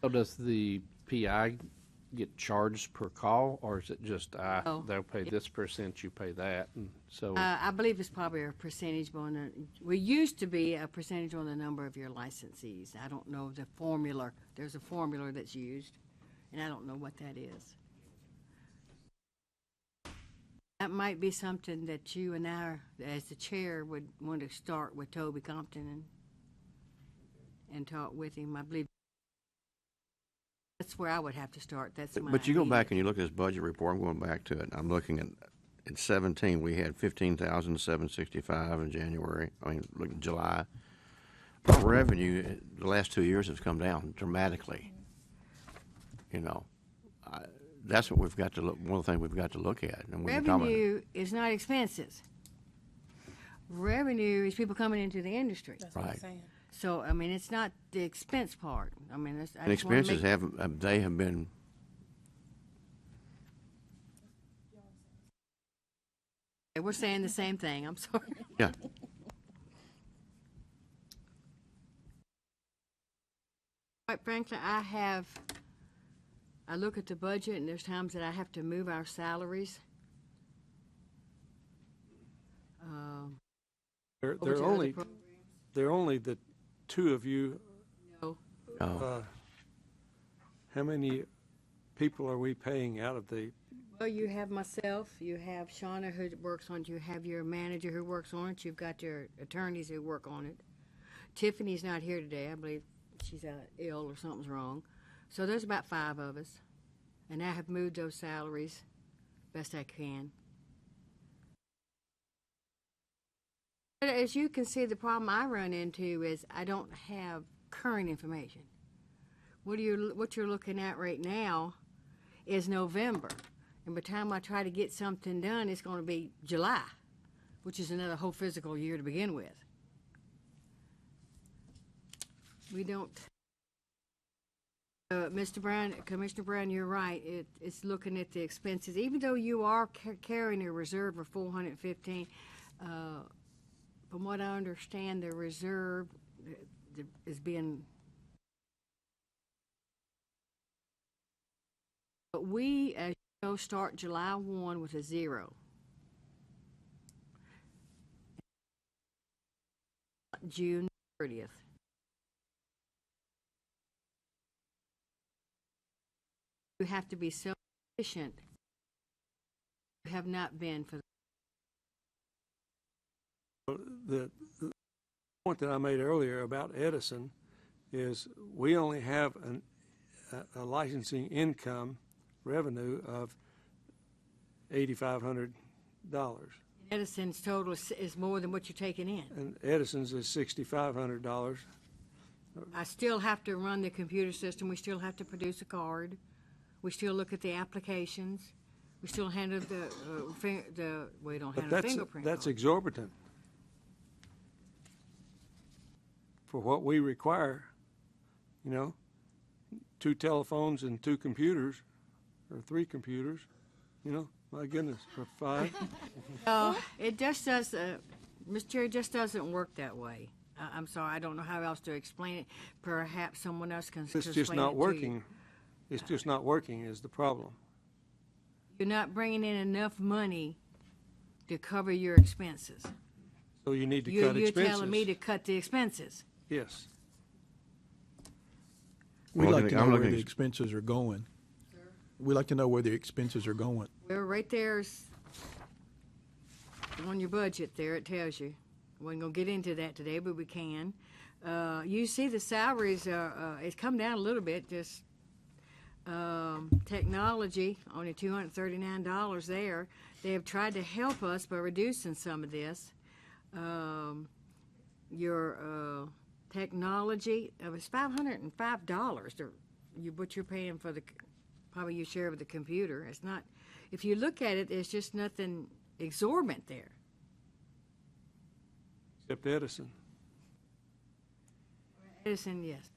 So does the PI get charged per call, or is it just Oh. they'll pay this percent, you pay that, and so I believe it's probably a percentage on the. We used to be a percentage on the number of your licensees. I don't know the formula. There's a formula that's used, and I don't know what that is. That might be something that you and I, as the chair, would want to start with Toby Compton and talk with him. I believe that's where I would have to start. That's my. But you go back immediate- and you look at this budget report. I'm going back to it. I'm looking at 17. We had 15,765 in January. I mean, look at July. Our revenue the last 2 years has come down dramatically. You know, that's what we've got to look. One of the things we've got to look at. And we've been talking about it. Revenue is not expenses. Revenue is people coming into the industry. That's what I'm Right. saying. So, I mean, it's not the expense part. I mean, And expenses have been we're saying the same thing. I'm sorry. Yeah. Quite frankly, I look at the budget and there's times that I have to move our salaries. They're, over they're to other only, programs. they're only the two of you. No. Oh, How many people are we paying out of the, Well, you have myself, you have Shauna who works on it, you have your manager who works on it, you've got your attorneys who work on it. Tiffany's not here today. I believe she's ill or something's wrong. So there's about 5 of us. And I have moved those salaries best I can. But as you can see, the problem I run into is I don't have current information. What you're looking at right now is November. And by the time I try to get something done, it's going to be July, which is another whole physical year to begin with. We don't. Mr. Brown, Commissioner Brown, you're right. It's looking at the expenses. Even though you are carrying a reserve of 415, from what I understand, the reserve is being. But we, as you know, start July 1 with a 0. June 30th. You have to be self-sufficient. You have not been for the point that I made earlier about Edison is we only have a licensing income revenue of $8,500. Edison's total is more than what you're taking in. And Edison's is $6,500. I still have to run the computer system. We still have to produce a card. We still look at the applications. We still handle we don't But handle fingerprint that's cards. exorbitant for what we require. 2 telephones and 2 computers, or 3 computers. My goodness, for 5. No, it just does. Mr. Chair, it just doesn't work that way. I'm sorry, I don't know how else to explain it. Perhaps someone else can It's explain just it not to working. you. It's just not working is the problem. You're not bringing in enough money to cover your expenses. So you need to You're cut expenses. telling me to cut the expenses. Yes. We'd Well, like to I'm know where looking the at- expenses are going. We'd like to know where the expenses are going. Well, right there's on your budget there, it tells you. We ain't gonna get into that today, but we can. You see the salaries, it's come down a little bit, just, technology, only $239 there. They have tried to help us by reducing some of this. Your, technology, it's $505, what you're paying for probably your share of the computer. It's not, if you look at it, there's just nothing exorbitant there. Except Edison. Edison, yes.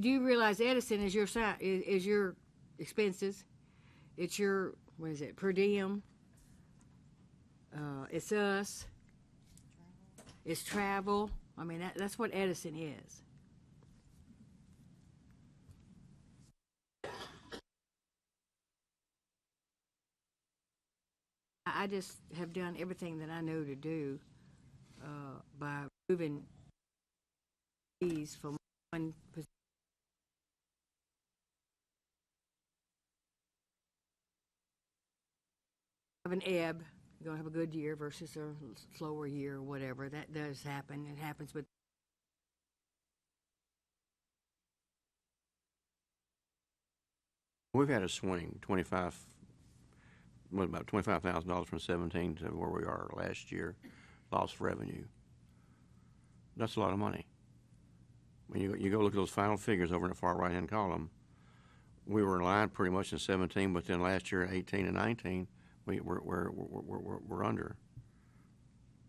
Do you realize Edison is is your expenses? It's your, what is it, per diem? It's us. It's travel. I mean, that's what Edison is. I just have done everything that I know to do by moving these from one position. Have an ebb. You're going to have a good year versus a slower year or whatever. That does happen. It happens with. We've had a swing, about $25,000 from 17 to where we are last year, lost revenue. That's a lot of money. When you go look at those final figures over in the far right-hand column, we were in line pretty much in 17, but then last year, 18 and 19, we're under.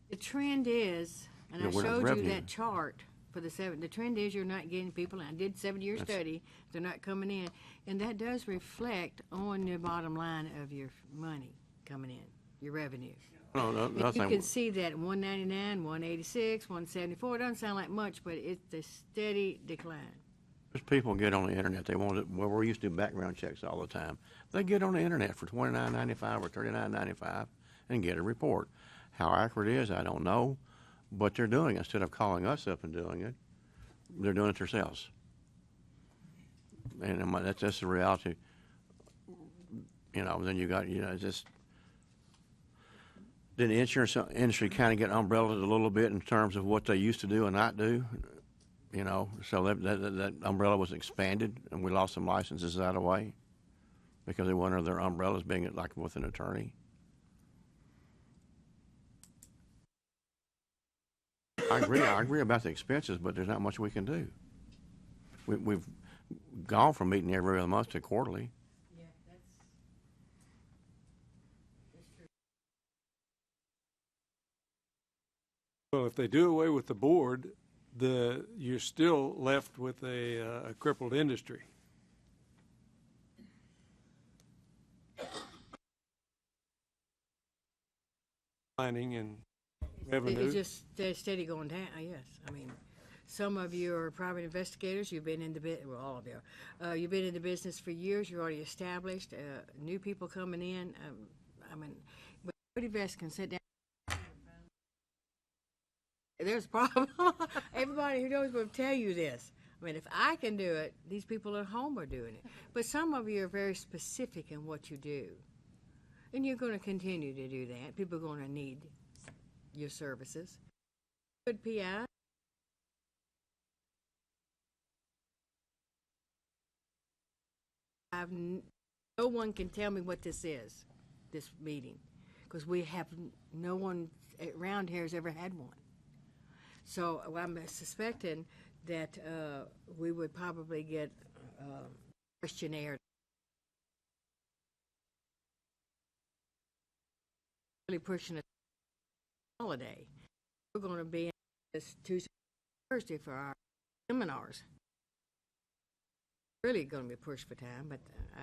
The trend is, and I Yeah, we're not showed you revenue. that chart for the trend is you're not getting people, and I did 7-year study, they're not coming in. And that does reflect on the bottom line of your money coming in, your revenue. No, And you nothing. can see that 199, 186, 174, it doesn't sound like much, but it's a steady decline. There's people get on the internet. They want it. Well, we used to do background checks all the time. They get on the internet for $29.95 or $39.95 and get a report. How accurate it is, I don't know, but they're doing it. Instead of calling us up and doing it, they're doing it themselves. And that's the reality. You know, then you got, just did the insurance industry kind of get umbrellaed a little bit in terms of what they used to do and not do? You know, so that umbrella was expanded, and we lost some licenses that way because they went under their umbrellas being like with an attorney. I agree about the expenses, but there's not much we can do. We've gone from meeting every other month to quarterly. Yeah, that's true. Well, if they do away with the board, you're still left with a crippled industry. Planning and revenue. It's just steady going down, yes. I mean, some of you are private investigators, you've been in the well, all of you. You've been in the business for years, you're already established, new people coming in. I mean, but everybody best can sit down. There's a problem. Everybody who knows will tell you this. I mean, if I can do it, these people at home are doing it. But some of you are very specific in what you do. And you're going to continue to do that. People are going to need your services. Good PI. No one can tell me what this is, this meeting, because we have no one around here has ever had one. So I'm suspecting that we would probably get a questionnaire. Really pushing a holiday. We're going to be in this Tuesday, Thursday for our seminars. Really going to be pushed for time, but I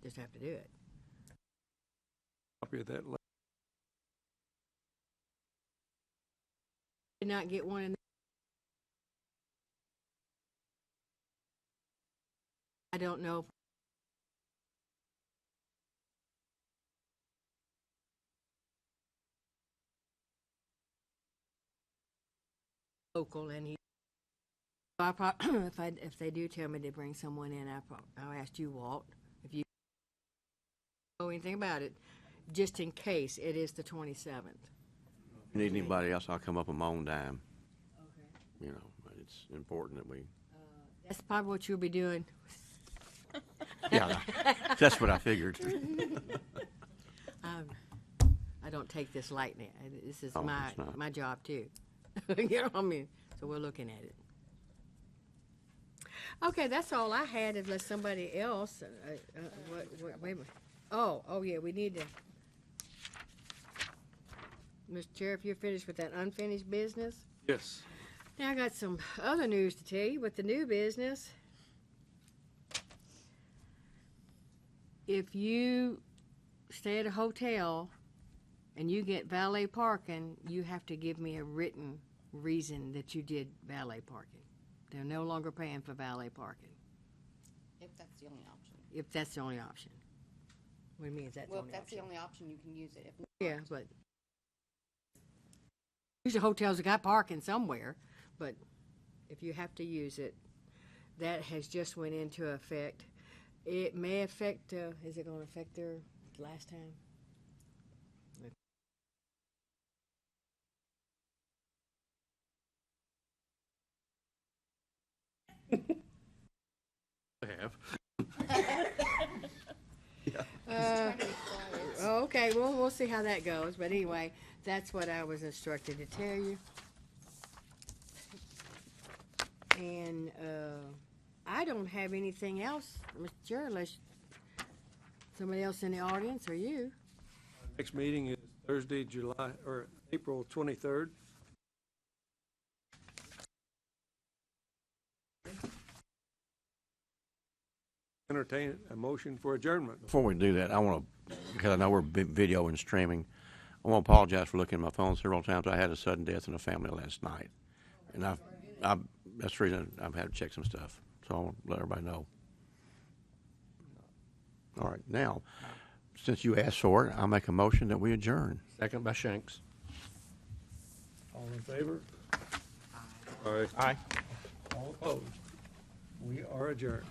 just have to do it. Copy of that. Did not get one in. I don't know. Local, and he. I if they do tell me to bring someone in, I'll ask you, Walt, if you know anything about it, just in case it is the 27th. If you need anybody else, I'll come up on my own dime. Okay. You know, but it's important that we. That's probably what you'll be doing. Yeah, that's what I figured. I don't take this lightly. This is Oh, it's not. my job too. You know what I mean? So we're looking at it. Okay, that's all I had. Unless somebody else. Wait a minute. Oh yeah, we need to. Mr. Chair, if you're finished with that unfinished business. Yes. Now I got some other news to tell you with the new business. If you stay at a hotel and you get valet parking, you have to give me a written reason that you did valet parking. They're no longer paying for valet parking. If that's the only option. If that's the only option. What do you mean is that Well, the if only that's option? the only option, you can use it. If not, Yeah, but usually hotels have got parking somewhere, but if you have to use it, that has just went into effect. It may affect, is it going to affect their last time? I have. Okay, well, we'll see how that goes, but anyway, that's what I was instructed to tell you. And, I don't have anything else, Mr. Chair, unless somebody else in the audience or you. Next meeting is Thursday, April 23rd. entertain a motion for adjournment. Before we do that, I want to, because I know we're video and streaming, I want to apologize for looking at my phone several times. I had a sudden death in the family last night, and that's the reason I've had to check some stuff. So I want to let everybody know. All right, now, since you asked for it, I'll make a motion that we adjourn. Second by Shanks. All in favor? Aye. Aye. All opposed? We are adjourned.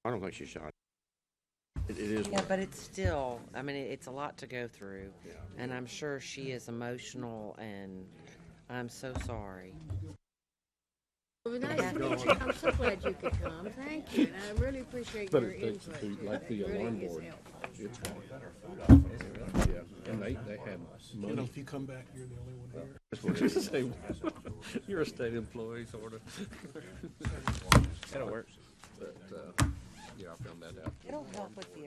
I don't think she shot. It is. Yeah, but it's still, I mean, it's a lot to go through. And I'm sure she is emotional, and I'm so sorry. It was nice to meet you. I'm so glad you could come. Thank you. And I really appreciate your input. like the That really alarm is board. helpful. It's hard. Yeah, and they have You know, money. if you come back, you're the only one here. That's what it is. You're a state employee, sort of. That'll work. But, yeah, I found that out. It'll help with the